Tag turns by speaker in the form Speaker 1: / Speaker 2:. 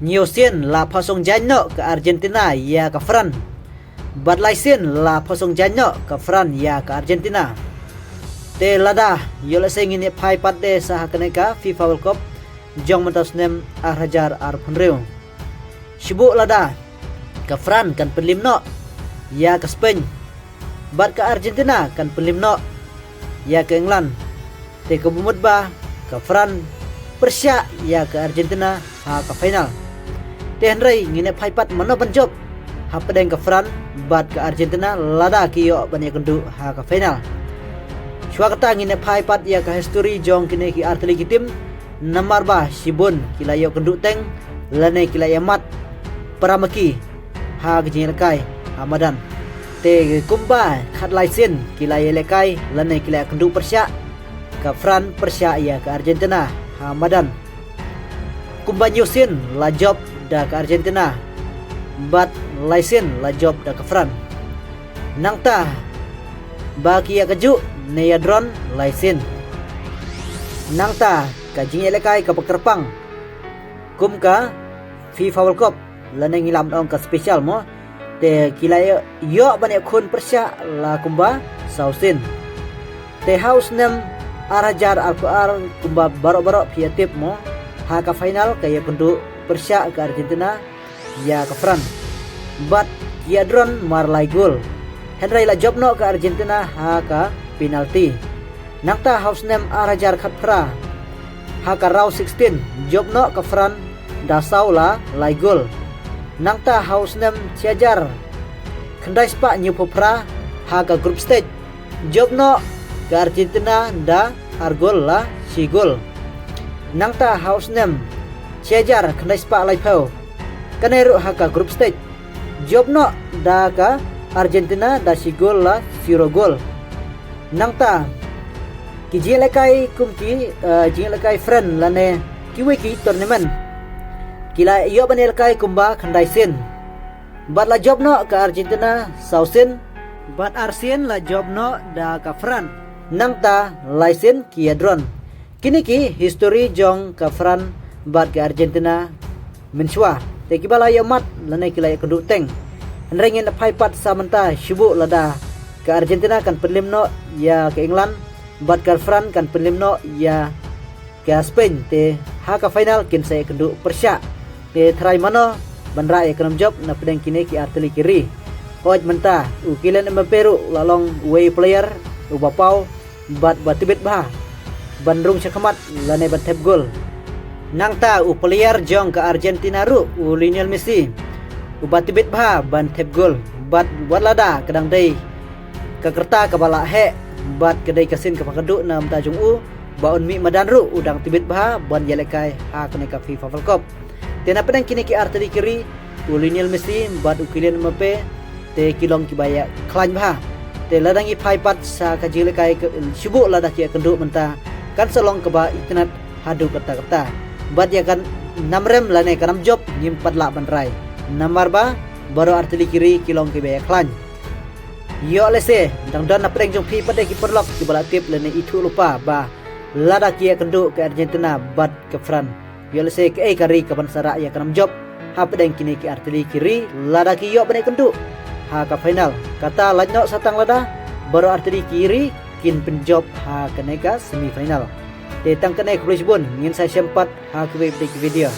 Speaker 1: Nhiều xiên là phao sông danh nợ ka Argentina ya ka Fran. Bat lai xiên là phao sông danh nợ ka Fran ya ka Argentina. Te lada yola sengin e phai patte sa kaneka FIFA World Cup jong mentas nem arhajar arpunreu. Shibu lada ka Fran kan penlim no ya ka Spain. Bat ka Argentina kan penlim no ya ka England. Te ka bumut ba ka Fran Persia ya ka Argentina ha ka final. Te Henry ngine phai pat mano banjob ha pedeng ka Fran bat ka Argentina lada kiyo banya kendu ha ka final. Shua kata ngine phai pat ya ka history jong kine ki arteli ki tim namar ba sibun kilayo kendu teng lane kilaya mat paramaki ha gejing lekai Hamadan. Te kumba khat lai sin kilaya lekai lane kilaya kendu Persia ka Fran Persia ya ka Argentina Hamadan. Kumba nyusin la job da ka Argentina bat laisin la job da ka Fran. Nangta baki ya keju neadron laisin. Nangta kajing elekai ka pekerpang kum ka FIFA World Cup lanang ilam ong ka special mo te kilaya yo bani khun Persia la kumba sausin. Te house nem arajar al-Qur'an kumba barok-barok piatip mo ha ka final kaya kundu Persia ke Argentina ya ke Fran. Bat kiadron marlai gol. Henry la jobno ke Argentina ha ka penalti. Nangta house nem arajar khatra ha ka round 16 jobno ke Fran dasau la lai gol. Nangta house nem ciajar kendai spa new popra ha ka group stage jobno ke Argentina da hargol la si gol. Nangta house nem ciajar kendai spa lai pau kaneru haka group stage jobno da ka Argentina da si gol la 0 gol. Nangta ki jelekai kumki jelekai friend lane ki wiki tournament kila yo banel kai kumba khandai sen bat la jobno ka Argentina sausen bat arsien la jobno da ka Fran. Nangta laisen kiadron kini ki history jong ka Fran bat ke Argentina mensua te kibala yo mat lane kila kendu teng nrengin phai pat samanta shubu lada ke Argentina kan penlimno ya ke England bat ke Fran kan penlimno ya ke Spain te ha ka final kin saya kendu Persia te try mano bandra ya kenam job na pedeng kini ki arteli kiri coach menta ukilan Mbappe lalong way player ubapau bat batibet bah bandrung syakamat lane bantep gol. Nangta player jong ke Argentina ru Lionel Messi batibet bah bantep gol bat buat lada kadang dai ke kerta ke bala he bat kedai kasin ke pakadu na mtajung baun mi madan ru udang tibet bah ban yelekai ha kene ka FIFA World Cup. Tena pedang kini ki arteri kiri Lionel Messi bat Kylian Mbappe te kilong kibaya klan bah te ladang i phai pat sa ka jelekai ke shubu lada ki kendu menta kan selong ke ba internet hadu kata-kata bat ya kan namrem lane kanam job nyimpat la bandrai namar ba baru arteri kiri kilong kibaya klan. Yo lese dang dan apreng jong pi pada ki perlok ki bala tip lane itu lupa ba lada ki kendu ke Argentina bat ke Fran. Yo lese ke kari ke bansara ya kanam job ha pedeng kini ki arteri kiri lada ki yo bane kendu ha ka final kata lanyo satang lada baru arteri kiri kin penjob ha keneka semifinal te tang kene kulis bun ngin saya sempat ha ke video